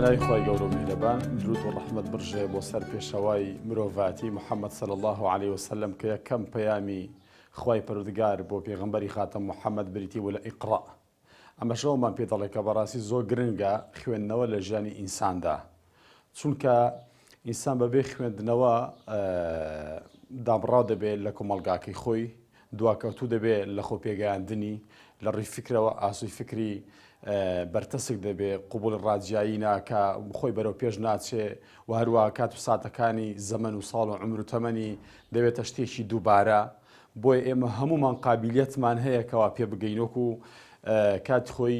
بەناوی خۆی گەورە و میهرەبان درود و ڕەحمەت برژێ بۆ سەر پێشەوای مرۆڤاتی محەممەد صلی الله عليه وسلم کە یەکەم پەیامی خوای پەروردگار بۆ پێغەمبەری خاتم محەممەد بریتی و لە ئیقڕا. ئەمە شەومان پێ دەڵێ کە بەڕاستی زۆر گرنگە خوێندنەوە لە ژیانی ئینساندا، چونکە ئینسان بەبێ خوێندنەوە دابڕاو دەبێت لە کۆمەڵگاکەی خۆی، دواکەوتوو دەبێت لە خۆ پێگەیاندنی، لە ڕێی فکرەوە ئاسوی فکری بەرتەسک دەبێت، قوبوڵ ڕاجایی ناکە، خۆی بەرەو پێش ناچێ و هەروە کات و ساتەکانی زەمن و ساڵ و عمر و تەمەنی دەبێتە شتێکی دووبارە. بۆیە ئێمە هەمومان قابلیەتمان هەیە کەوا پێ بگەینۆک و کات خۆی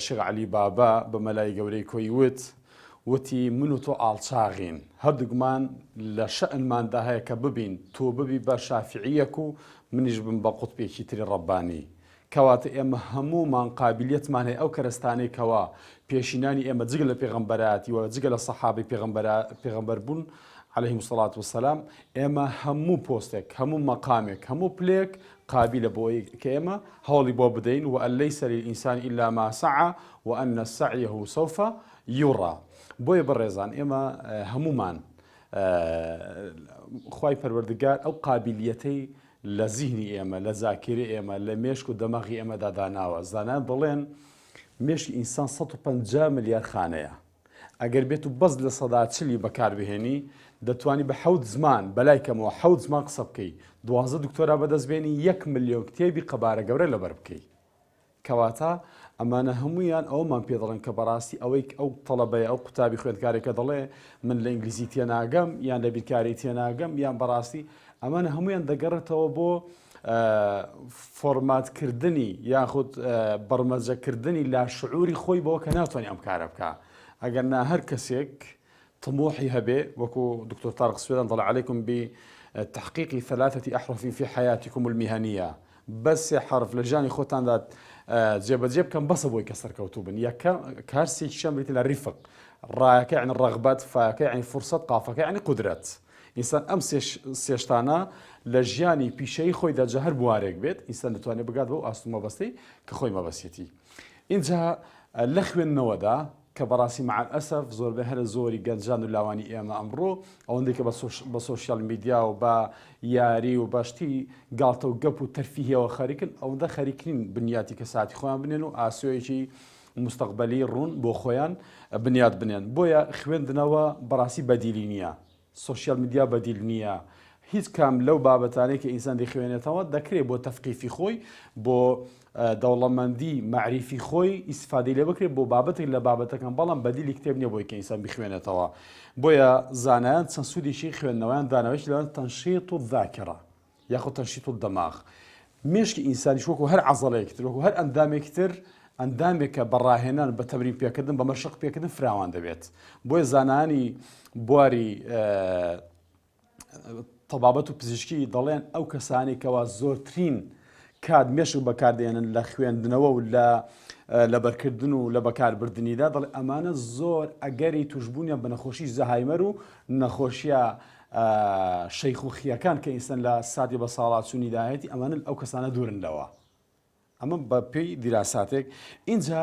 شێخ عەلی بابا بە مەلای گەورەی کۆی وتی من و تۆ ئاڵچاغین، هەردووکمان لە شەئنماندا هەیە کە ببین تۆ ببی بە شافعیەک و منیش بم بە قوتبێکی تری ڕەبانی. کەواتە ئێمە هەمومان قابلیەتمان هەیە ئەو کەرەستانەی کەوا پێشینانی ئێمە جگە لە پێغەمبەراتی و جگە لە سەحابەی پێغەمبەر بوون عەلەیهیمو سەڵات وسەلام، ئێمە هەموو پۆستێک، هەموو مەقامێک، هەموو پلێک قابلە بۆی کە ئێمە هەوڵی بۆ بدەین و ئەن لەیسە للئینسان ئیلا ما سعى وأن سعيه سوف يرى. بۆیە بەڕێزان ئێمە هەمومان خوای پەروەردگار ئەو قابلیەتەی لە زیهنی ئێمە، لە زاکری ئێمە، لە مێشک و دەماغی ئێمەدا داناوە. زانان دەڵێن مێشکی ئینسان 150 ملیار خانەیە، ئەگەر بێت و بەس لە سەدا چلی بەکاربهێنی دەتوانی بە 7 زمان بەلایکەمەوە 7 زمان قسە بکەی، 12 دکتۆرا بەدەستبێنی 1 ملیۆن کتێبی قەبارە گەورە لەبەر بکەی. کەواتە ئەمانە هەمویان ئەومان پێ دەڵێن کە بەڕاستی ئەوەی ئەو تەڵەبەیە ئەو قوتابی خوێندکارێکە دەڵێ من لە ئینگلیزی تێناگەم یان لە بیرکاری تێناگەم یان بەڕاستی ئەمانە هەمویان دەگەڕێتەوە بۆ فۆرماتکردنی یاخود بەرمەجەکردنی لاشعوری خۆی بەوە کە ناتوانێت ئەم کارە بکە. ئەگەر نا هەر کەسێک طموحی هەبێ وەکو دکتۆر طارق سوێدان دەڵێ عەلەیکم بتحقیق 3 أحرف في حياتكم المهنية، بس حرف لە ژیانی خۆتاندا جێبەجێ بکەن بەسە بۆی کە سەرکەوتوو بن. کارسێکی شەم بریتە لە ریفق، ڕایەکە یعنی ڕەغبەت، فاکە یعنی فرسەت، قافەکە یعنی قودرەت. ئینسان ئەم سێشتانە لە ژیانی پیشەی خۆیدا جە هەر بوارێک بێت ئینسان دەتوانێت بگات بۆ ئاستو مەبەستەی کە خۆی مەبەستێتی. اینجا لە خوێندنەوەدا کە بەڕاستی مع الأسف زۆربەی هەرە زۆری گەنجان و لاوانی ئێمە ئەمڕۆ ئەوەندەی کە بە سۆشیال میدیا و بە یاری و باشتی گاڵتە و گەپ و تەرفیهەوە خەریکن، ئەوەندە خەریکین بنیاتی کە ساتی خۆیان بنێن و ئاسۆیەکی مستەقبەلی ڕوون بۆ خۆیان بنیاد بنێن. بۆیە خوێندنەوە بەڕاستی بەدیلی نییە، سۆشیال میدیا بەدیل نییە، هیچ کام لەو بابەتانەی کە ئینسان دەخوێنێتەوە دەکرێت بۆ تەفقیفی خۆی، بۆ دەوڵەمەندی معریفی خۆی ئیسفادەی لێ بکرێت بۆ بابەتێک لە بابەتەکان، بەڵام بەدیلی کتێب نییە بۆی کە ئینسان بخوێنێتەوە. بۆیە زانایان چەند سوودێکی خوێندنەوەیان داناوێت لەوان تەنشیط و ذاکرە یاخود تەنشیط و دەماغ. مێشکی ئینسانیش وەکو هەر عەزەڵەیەکی تر، وەکو هەر ئەندامێکی تر، ئەندامێکە بەڕاهێنان بە تەمرین پێکردن بە مەشق پێکردن فراوان دەبێت. بۆیە زانانی بواری تەبابەت و پزیشکی دەڵێن ئەو کەسانی کەوا زۆرترین کات مێشک بەکاردێنن لە خوێندنەوە و لە بەرکردن و لە بەکاربردنیدا، دەڵێ ئەمانە زۆر ئەگەری توشببوونیان بە نەخۆشی زەهایمەر و نەخۆشیە شەیخوخیەکان کە ئینسان لە ساتی بە ساڵاتچوونیداهێتی ئەمانە ئەو کەسانە دوورندەوە. ئەمە بە پێی دیراساتێک. اینجا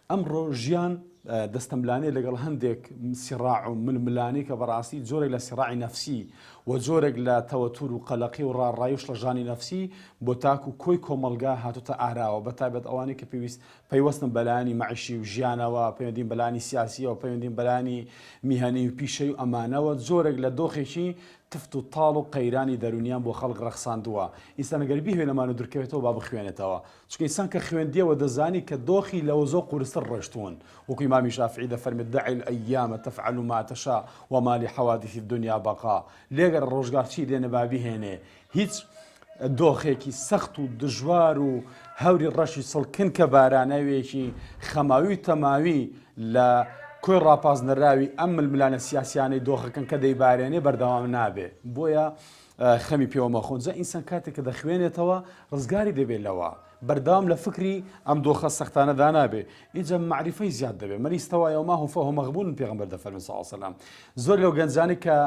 ئەمڕۆ ژیان دەستەملانێ لەگەڵ هەندێک سیڕاع و ململانی کە بەڕاستی جۆرێک لە سیڕاعی نەفسی و جۆرێک لە تەوەتور و قەلەقی و ڕاڕایش لە ژانی نەفسی بۆ تاکو کۆی کۆمەلگا هاتوتە ئاراوە، بەتایبەت ئەوانەی کە پەیوەستن بەلایانی مەعیشی و ژیانەوە، پەیوەندین بەلایانی سیاسیەوە، پەیوەندین بەلایانی میهەنی و پیشەی و ئەمانەوە، جۆرێک لە دۆخێکی تفت و تاڵ و قەیرانی دەرونیان بۆ خەڵک ڕەخساندووە. ئینسان ئەگەر بیهێ لەمانە دوورکەوێتەوە با بخوێنێتەوە، چونکە ئینسان کە خوێندیەوە دەزانی کە دۆخی لەوە زۆر قورستر ڕۆشتوون. وەکو ئیمامی شافعی دەفەرمێت دع الأيام تفعل ما تشاء وما لحوادث الدنيا بقاء. لێگەر ڕۆژگار چی دێنە با بهێنێ، هیچ دۆخێکی سەخت و دژوار و هەوری ڕەشی سڵکن کە بارانەوێکی خەماوی و تەماوی لە کۆی ڕاپازنەراوی ئەم ململانە سیاسیانەی دۆخەکەن کە دەیبارێنێ بەردەوام نابێ. بۆیە خەمی پێوە خۆنجە ئینسان کاتێک کە دەخوێنێتەوە ڕزگاری دەبێت لەوە، بەردەوام لە فکری ئەم دۆخە سەختانەدا نابێ. ئینجا معریفەی زیاد دەبێت. من ئیستەوایە وما هو فهو مغبون پێغەمبەر دەفەرمێ صلی الله علیه وسلم. زۆر لەو گەنجانی کە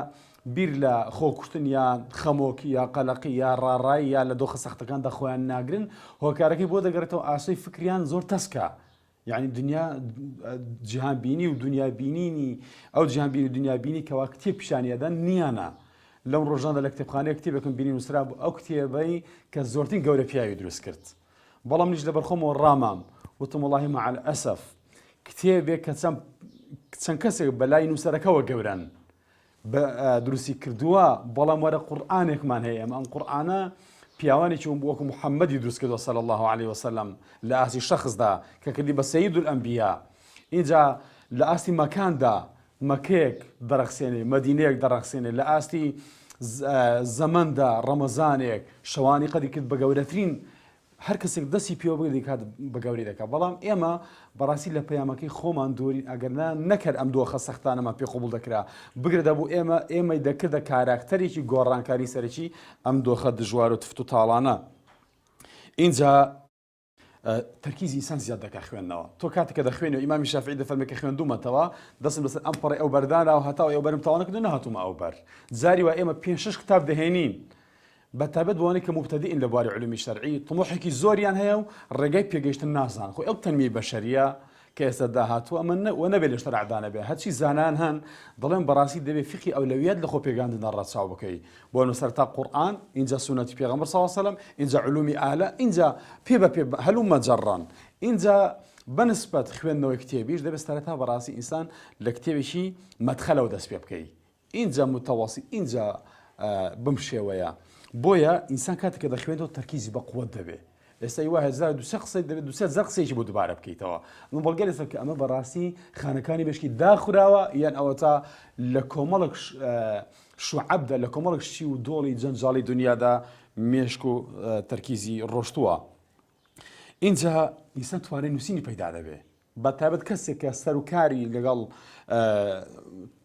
بیر لە خۆکوشتن یان خەمۆکی یا قەلەقی یا ڕاڕایی یا لە دۆخە سەختەکاندا خۆیان ناگرن، هۆکارەکەی بۆ دەگەڕێتەوە ئاسۆی فکریان زۆر تەسکە. يعني دنیا جیهان بینی و دنیا بینینی ئەو جیهان بینی و دنیا بینی کەوا کتێب پیشانیەدان نیانە لەم ڕۆژاندا لە کتێبخانەیە کتێبێکم بینی نووسرا بوو ئەو کتێبەی کە زۆرترین گەورە پیاوی دروست کرد بەڵام منیش لەبەرخۆمەوە ڕامام وتم وڵاهی مع الأسف کتێبێک کە چەند کەسێک بەلای نووسەرەکەەوە گەورن دروستی کردووە بەڵام وەرە قورئانێکمان هەیە ئەم قورئانە پیاوانێکی وەکو محەممەدی دروست کردووە صلی الله عليه وسلم لە ئاسی شەخصدا کە کردی بە سەید الئەنبیا اینجا لە ئاستی مەکاندا مەکەیەک دەرەخسێنێ مەدینەیەک دەرەخسێنێ لە ئاستی زەمەندا ڕەمەزانێک شەوانی قەدی کرد بە گەورەترین هەر کەسێک دەستی پێوە بگری کات بە گەوری دەکات بەڵام ئێمە بەڕاستی لە پەیامەکەی خۆمان دووری ئەگەرنا نەکرد ئەم دۆخە سەختانەمان پێ قبول دەکرا بگرێتە بوو ئێمەی دەکردە کاراکتەرێکی گۆڕانکاری سەرەکی ئەم دۆخە دژوار و تفت و تاڵانە اینجا تەرکیزی ئینسان زیاد دەکات خوێندنەوە تۆ کاتێک کە دەخوێنی و ئیمامی شافعی دەفەرمێ کە خوێندوومەتەوە دەستم لەسەر ئەم پەڕی ئەو بەرداندا و هەتاو ئەو بەرم تاوا نەکردو نەهاتوومە ئەو بەر جاری وا ئێمە 5-6 کتاب دەهێنین بەتابەت بۆوانەی کە مبتەدئین لە بواری علومی شەرعی طموحێکی زۆریان هەیە و ڕێگای پێگەیشتن نازان خۆ ئەو تەنمی بەشەریە کە ئێستا داهاتووە ئەمە نەبێت لە شەرعدانە بێ هەرچی زانان هەن دەڵێن بەڕاستی دەبێت فقی ئەولەویات لە خۆ پێگاندندا ڕەچاو بکەی بۆ سەرتا قورئان اینجا سنەتی پێغەمبەر صلی الله علیه و سلم اینجا علومی ئالە اینجا پێ بە پێ هەلومە جەڕان اینجا بەنسبەت خوێندنەوەی کتێبیش دەبێت سەرەتا بەڕاستی ئینسان لە کتێبێکی مەدخەلەوە دەست پێ بکەی اینجا متەواسی اینجا بم شێوەیە بۆیە ئینسان کاتێککە دەخوێنێتەوە تەرکیزی بە قووەت دەبێت ئێستا وای 1200 قسەی دەبێت 200 قسەیەکی بۆ دووبارە بکەیتەوە ئەمە بەڵگە لەسەر کە ئەمە بەڕاستی خانەکانی بەشکی داخراوە یان ئەوە تا لە کۆمەڵک شوعەبدا لە کۆمەڵک شتی و دۆڵی جەنجاڵی دنیادا مێشک و تەرکیزی ڕۆشتووە اینجا ئینسان توانای نووسینی پەیدا دەبێت بەتابەت کەسێک کە سەرکاری لەگەڵ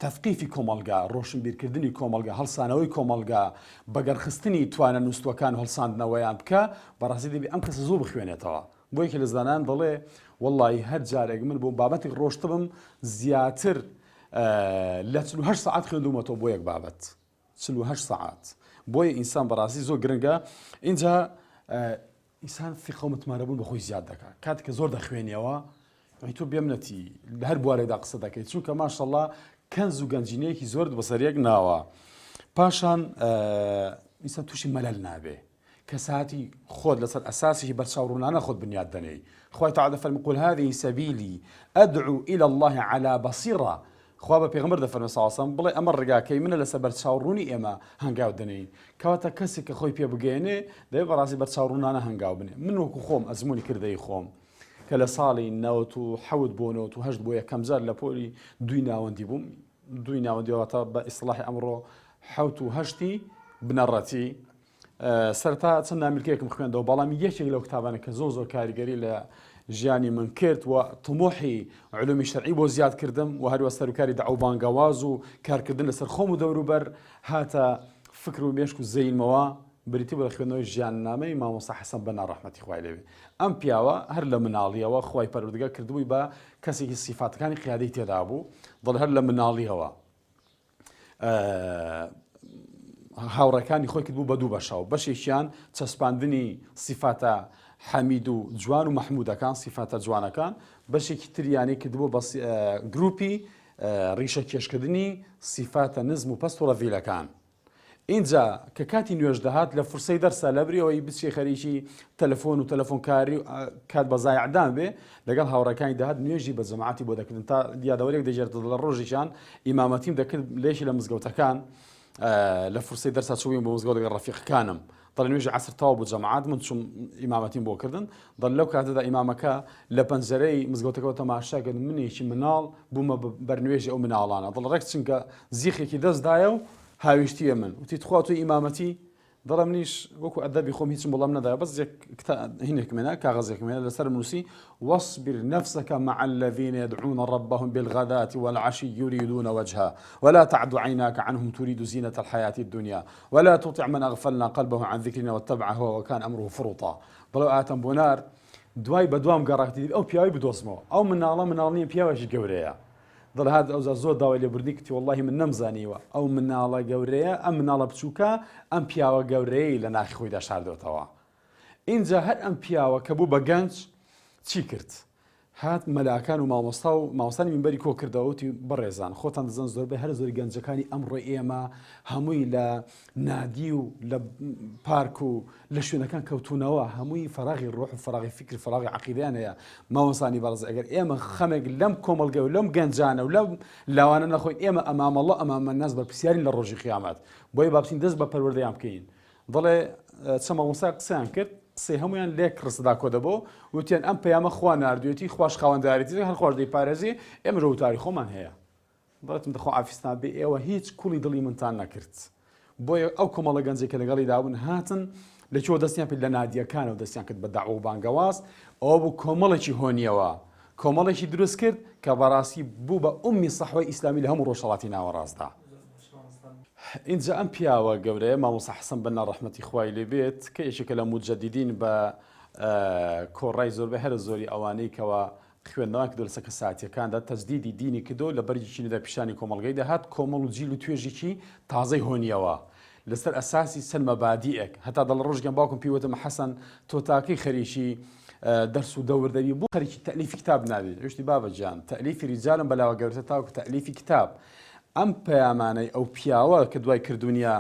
تەفقیفی کۆمەلگا ڕۆشنبیرکردنی کۆمەلگا هەڵسانەوەی کۆمەلگا بەگەرخستنی توانە نووسوەکان هەڵساندنەوەیان بکە بەڕاستی دەبێت ئەم کەسە زوو بخوێنێتەوە بۆ یەکێ لە زانان دەڵێ وەڵڵی هەر جارێک من بۆ بابەتێک ڕۆشتە بم زیاتر لە 48 ساعات خوێندومەتەوە بۆ یەک بابەت 48 ساعات بۆیە ئینسان بەڕاستی زۆر گرنگە اینجا ئینسان فقه و متمانەبوون بەخۆی زیاد دەکات کاتێک کە زۆر دەخوێنیەوە تۆ بێمنەتی لە هەر بوارێکدا قسە دەکەیت چونکە ماشەڵڵا کەنز و گەنجینەیەکی زۆر بەسەریەک ناوە پاشان ئینسان تووشی مەلەل نابێ کە ساعتی خۆت لەسەر ئەساسێکی بەرچاوڕوونانە خۆت بنیاد دەنێی خوای تەعالە فەرمی قل هذه سبيلي أدعو إلى الله على بصيرة خوا بە پێغەمبەر دەفەرمێ صلی الله علیه و سلم بڵێ ئەمە ڕێگاکەی منە لەسەر بەرچاوڕوونی ئێمە هەنگاو دەنێین کەواتە کەسێک کە خۆی پێ بگەێنێ دەبێت بەڕاستی بەرچاوڕوونانە هەنگاو بنێ من وەکو خۆم ئەزمموی کردەی خۆم کە لە ساڵی 1970 بۆ 1970 بۆ یەکەم جار لە پۆلی دوی ناوەندی بووم دوی ناوەندیەوەتە بە ئیسلاحی ئەمڕۆ 1970 بنەڕەتی سەرتا چەند نامیلکەیەکم خوێندەوە بەڵام یەکێک لەو کتابانە کە زۆر کاریگەری لە ژیانی من کرد و طموحی علومی شەرعی بۆ زیاد کردم و هەروە سەرکاری دەعوە بانگەواز و کارکردن لەسەر خۆم و دەوروبەر هاتە فکر و مێشک و زەینمەوە بریتی بۆ خوێندنەوەی ژیاننامەی مامۆستا حەسەن بەنا ڕەحمەتی خوای لێوێ ئەم پیاوە هەر لە مناڵیەوە خوای پەروەردگار کردبووی بە کەسێکی سیفاتەکانی قیادەی تێدا بوو دڵ هەر لە مناڵیەوە هاوڕەکانی خۆی کرد بوو بە دوو بەشەوە بەشێکیان چەسپاندنی سیفاتە حەمید و جوان و مەحموودەکان سیفاتە جوانەکان بەشێکی تریانی کردبوو بە گروپی ڕیشە کێشکردنی سیفاتە نزم و پەست و ڕەڤیلەکان اینجا کە کاتی نوێژ دەهات لە فرسەی دەرسە لەبریەوەی بچێ خەریکی تەلەفۆن و تەلەفۆنکاری کات بە زایعدان بێ لەگەڵ هاوڕەکانی دەهات نوێژی بە جەماعەتی بۆ دەکردن تا دیادەوەرێک دەژێتە لە ڕۆژێکیان ئیمامەتیم دەکرد لێشی لە مزگەوتەکان لە فرسەی دەرسا چووین بۆ مزگەوت لەگەڵ ڕەفیقەکانم دڵ نوێژی عەسر تەواو بوو جەماعەت من چوم ئیمامەتیم بۆ کردن دڵ لەو کاتەدا ئیمامەکە لە پەنجەرەی مزگەوتەکەەوە تەماشا کرد منێکی مناڵ بوومە بەرنوێژی ئەو مناڵانە دڵ ڕێک چونکە زیخێکی دەستدایە و هاویشتیە من وتی تخوا توی ئیمامەتی دەڵم نیش وەکو ئەدەبی خۆم هیچم بەڵام نەدایە بەس هینێکمێنە کاغەزێکمێنە لەسەر نووسی واصبر نفسك مع الذين يدعون ربهم بالغداة والعشي يريدون وجهه ولا تعد عيناك عنهم تريد زينة الحياة الدنيا ولا تطع من أغفلنا قلبه عن ذكرنا واتبع هو وكان أمره فرطا بڵێ ئاتەم بۆ نار دوای بە دوام گەڕاکتی ئەو پیاوی بدۆزمەوە ئەو مناڵە نییە پیاوێکی گەورەیە دڵ هات ئەوزا زۆر داوای لێبوردنی کتی وەڵڵاهی من نەمزانیوە ئەو مناڵە گەورەیە ئەم مناڵە بچووکە ئەم پیاوە گەورەی لە ناخی خۆی داشاردەوەتەوە اینجا هەر ئەم پیاوە کە بوو بە گەنج چی کرد هات مەلاکان و مامۆستانی منبەری کۆ کردەوەتی بەڕێزان خۆتان دەزان زۆربەی هەر زۆری گەنجەکانی ئەمڕۆ ئێمە هەمووی لە نادی و لە پارک و لە شوێنەکان کەوتونەوە هەمووی فەراغی ڕۆح و فەراغی فکر فەراغی عەقیدەیان هەیە مامۆستانی بەڕێز ئەگەر ئێمە خەمێک لەم کۆمەڵگە و لەم گەنجانە و لەم لاوانە نەخۆین ئێمە ئەمامەڵڵە ئەمامە ناس بە پرسیارین لە ڕۆژی قیامەت بۆیە با بچین دەست بە پەروەردەیان بکەین دەڵێ چەند مامۆستا قسەیان کرد قسەی هەمویان لێک ڕستدا کۆ دەبەوە وتیان ئەم پەیامە خوا ناردوێتی خوش خاوەندداریتی هەر خۆش دەیپارێزی ئێمە ڕەوتاری خۆمان هەیە دەڵێتم دەخوا ئافیستان بێ ئێوە هیچ کوڵی دڵی منتان نەکرد بۆیە ئەو کۆمەڵە گەنجێک کە لەگەڵی دابوون هاتن لەکوێوە دەستیان پێ لە نادیەکانە و دەستیان کرد بە داعوە و بانگەواز ئەوە بوو کۆمەڵێکی هۆنیەوە کۆمەڵێکی دروست کرد کە بەڕاستی بوو بە ئومی سەحوەی ئیسلامی لە هەموو ڕۆژهەڵاتی ناوەڕاستدا اینجا ئەم پیاوە گەورەیە مامۆستا حەسەن بەنا ڕەحمەتی خوای لێ بێت کە یەکێکە لە موجەدیدین بە کۆڕای زۆربەی هەر زۆری ئەوانەی کەوە خوێندنەوەی کردو لە سەکە ساعتیەکاندا تەجدیدی دینی کردو لە بەرجی چینیدا پیشانی کۆمەڵگەی دەهات کۆمەڵ و جیل و توێژێکی تازەی هۆنیەوە لەسەر ئەساسی چەند مەبادیئێک هەتا دەڵ ڕۆژگەم باوکم پێیوتم حەسەن تۆ تاکەی خەریکی دەرس و دەوردەبی بۆ خەریکی تەلیفی کتاب نابێت وشتی بابەجان تەلیفی ریجالم بەلاوە گەورەتە تاوکو تەلیفی کتاب ئەم پەیامانەی ئەو پیاوە کە دوای کردوونیە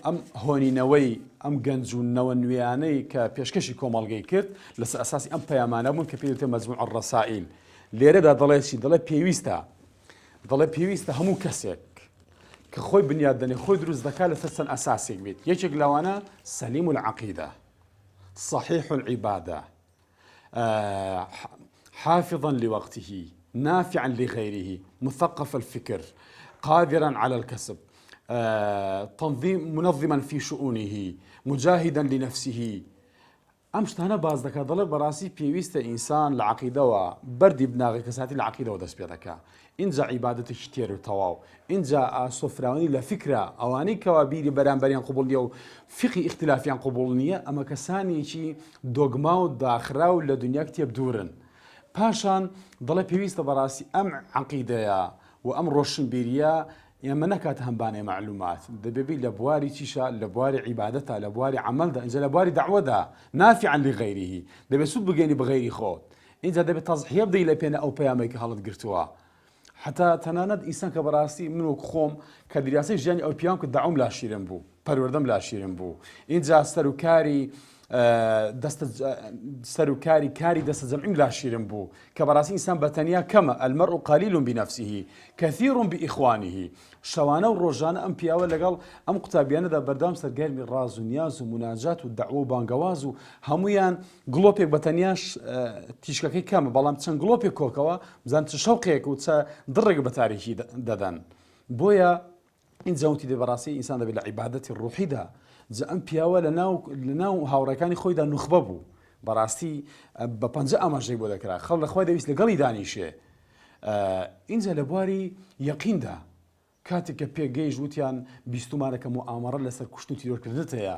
ئەم هۆنینەوەی ئەم گەنجونەوە نوێیانەی کە پێشکەشی کۆمەڵگەی کرد لەسەر ئەساسی ئەم پەیامانە بوون کە پێوتە مەجموع الرەسائل لێرەدا دەڵێتی دەڵێ پێویستە هەموو کەسێک کە خۆی بنیاد دەنێ خۆی دروست دەکات لەسەر چەند ئەساسێک بێت یەکێک لەوانە سەلیم العەقیدە صحيح العبادة حافظا لوقته نافعا لغيره مثقف الفكر قادرا على الكسب منظما في شؤونه مجاهدا لنفسه ئەم شتانە باز دەکات دەڵێ بەڕاستی پێویستە ئینسان لە عەقیدەوە بەردی بناغی کەساتی لە عەقیدەوە دەست پێ دەکات اینجا عیبادەتێکی تێر و تەواو اینجا ئاسۆفراوانی لە فکرە ئەوانەی کەوا بیری بەرامبەریان قوبوڵ نییە و فقی ئیختلافیان قوبوڵ نییە ئەمە کەسانێکی دۆگما و داخرا و لە دنیا کتێب دوورن پاشان دەڵێ پێویستە بەڕاستی ئەم عەقیدەیە و ئەم ڕۆشنبیریە ئێمە نەکات هەمبانەی معلومات دەبێبی لە بواری چیشە لە بواری عیبادەتە لە بواری عەمەلدا ئینجا لە بواری دەعوەدا نافعا لغەیریه دەبێت سوود بگەینی بغەیری خۆت اینجا دەبێت تەضحیە بدەی لە پێنە ئەو پەیامەی کە هەڵت گرتووە حتا تەنانەت ئینسان کە بەڕاستی من وەک خۆم کە دیریاسەی ژیانی ئەو پیاوم کە داعوم لا شیرن بوو پەروەردەم لا شیرن بوو اینجا سەرکاری کاری دەستە جەمعیم لا شیرن بوو کە بەڕاستی ئینسان بەتەنیا کەمە المەرء قلیل بنفسه كثير بإخوانه شەوانە و ڕۆژانە ئەم پیاوە لەگەڵ ئەم قوتابیانەدا بەردەوام سەرگەرمی ڕاز و نیاز و مناجات و دەعوە و بانگەواز و هەمویان گڵۆپێک بەتەنیاش تیشکەکەی کەمە بەڵام چەند گڵۆپێک کۆکەوە بزان چ شەوقێک و چە دڕێک بە تاریکی دەدەن بۆیە اینجا وتی دێ بەڕاستی ئینسان دەبێت لە عیبادەتی ڕوحیدا ئەم پیاوە لەناو هاوڕەکانی خۆیدا نوخبە بوو بەڕاستی بە پەنجە ئاماژەی بۆ دەکرا خەڵ لەخوای دەویست لەگەڵی دانیشێ اینجا لە بواری یەقیندا کاتێک کە پێگەیشت وتیان بیستمانەکە موئامەڕە لەسەر کوشتن و تیرۆرکردنت هەیە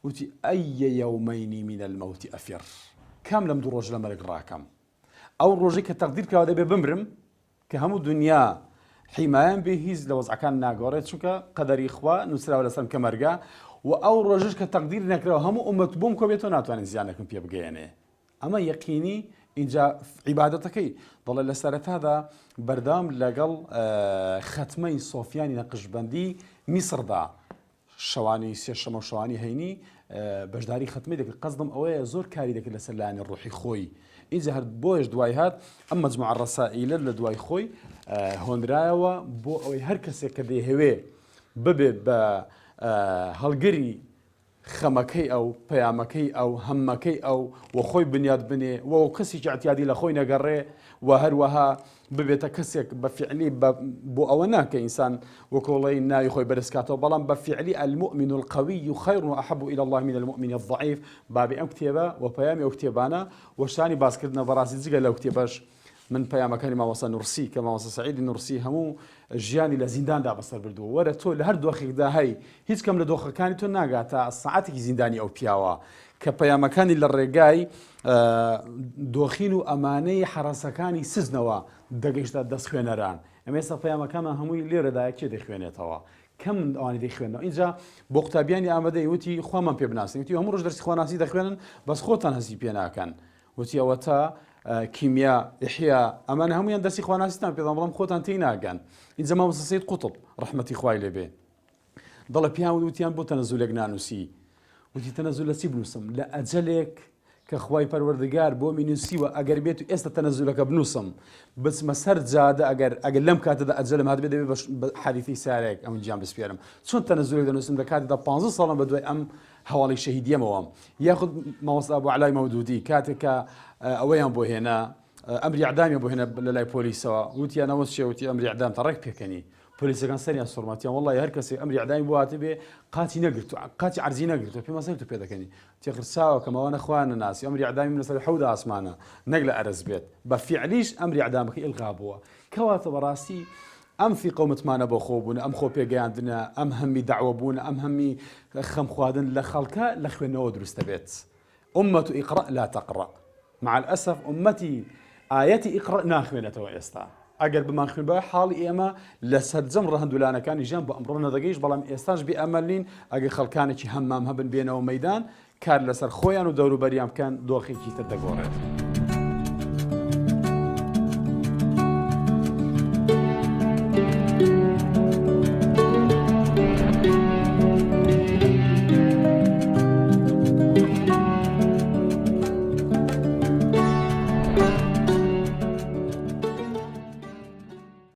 وتی ئەیە یەومەینی من المەوت ئەفیر کام لەم دوو ڕۆژ لە مەرگ ڕاکەم ئەو ڕۆژەی کە تەقدیر کراوە دەبێ بمرم کە هەموو دنیا حیمایان بێ هیچ لە وەزعەکان ناگۆڕێت چونکە قەدەری خوا نووسراوە لەسەرم کە مەرگە و ئەو ڕۆژش کە تەقدیر نەکراوە هەموو ئومەت بووم کۆ بێتەوە ناتوانین زیانەکەم پێ بگەێنێ ئەمە یەقینی اینجا عیبادەتەکەی دەڵێ لە سەرەتادا بەردەوام لەگەڵ خەتمەی سۆفیانی نەقشبەندی میسردا شەوانی سێشەمە و شەوانی هەینی بەشداری خەتمی دەکرد قەزدم ئەوەیە زۆر کاری دەکرد لەسەر لایەنی ڕوحی خۆی اینجا هەر بۆیش دوای هات ئەم مەجموعە الرەسائیلە لە دوای خۆی هۆنرایەوە بۆ ئەوەی هەر کەسێک کە دەیهەوێ ببێت بە هەڵگری خەمەکەی ئەو پەیامەکەی ئەو هەممەکەی ئەو و خۆی بنیاد بنێ و کەسێکی اعتیادی لە خۆی نەگەڕێ و هەروەها ببێتە کەسێک بە فعلی بۆ ئەوە ناکە ئینسان وەکۆڵی ناوی خۆی بەرزکاتەوە بەڵام بە فعلی المؤمن القوي خير وأحب إلى الله من المؤمن الضعيف بابی ئەم کتێبە و پەیامی ئەو کتێبانە وەشانی باسکردنە بەڕاستی جگە لەو کتێبەش من پەیامەکانی مامۆستا نورسی کە مامۆستا سەعیدی نورسی هەموو ژیانی لە زینداندا بەسەر بردووە وەرە تۆ لە هەر دۆخێکدا هەی هیچ کەم لە دۆخەکانی تۆ ناگاتە سەعاتێکی زیندانی ئەو پیاوە کە پەیامەکانی لە ڕێگای دۆخین و ئەمانەی حرەسەکانی سزنەوە دەگەیشتە دەست خوێنەران ئەمە ئێستا پەیامەکانمان هەمووی لێرەدایە کێ دەیخوێنێتەوە کەم ئەوانی دەیخوێنەوە اینجا بۆ قوتابیانی ئامادەی وتی خۆمان پێ بناسن وتی هەموو ڕۆژ دەرسی خۆناسی دەخوێنن بەس خۆتان هەزی پێ ناکەن وتی ئەوە تا كيمياء إحياء أمان هم يندسي إخوانا ستان بيضا بلام خوتان تيناقان إذا ما سيد قطب رحمة إخوائي لبين ضل بيان وتيان بو تنزل نانوسي وتي تنزل سيبنوسم لا أجلك كخواي پروردگار بو مینوسی و اگر بیتو است تنزلك بنوسم بس مسر زاده اگر لم كانت اجل ما هذا حديثي سارك ام جام بسبيرم شلون تنزلك بنوسم ده كانت 15 سنه بدوي ام حوالي شهيديه موام ياخذ موصى ابو علاء مودودي كاتك اويان بو هنا امر اعدام ابو هنا لا بوليس وتي انا وشي وتي امر اعدام ترك بيكني بوليس كان سريع صورماتي والله هركسي امر اعدام بواتبه قاتي نقرتو قاتي عرزي نقرتو في مسيرته بيدا كني تيخر ساوى كما وانا اخواننا الناس امر اعدام من الحوده اسمانا نقل ارز بيت بفعليش امر اعدامك الغابوا كواتب راسي ام في قومة ما نبو خوبنا ام خو بيجي عندنا ام همي دعوه بونا ام همي خم خوادن لخلكا لخوين نود رستبيت امه اقرا لا تقرا مع الاسف امتي ايتي اقرا ناخمنه ويستا اگر بما خمن بها حالي اما لسرجم رهن دولانا كان يجان بامرنا دقيش بلام استاج باملين اگر خلكانك همام هبن بينه وميدان كار لسر خويان ودورو بريام كان دوخي كي تدقوره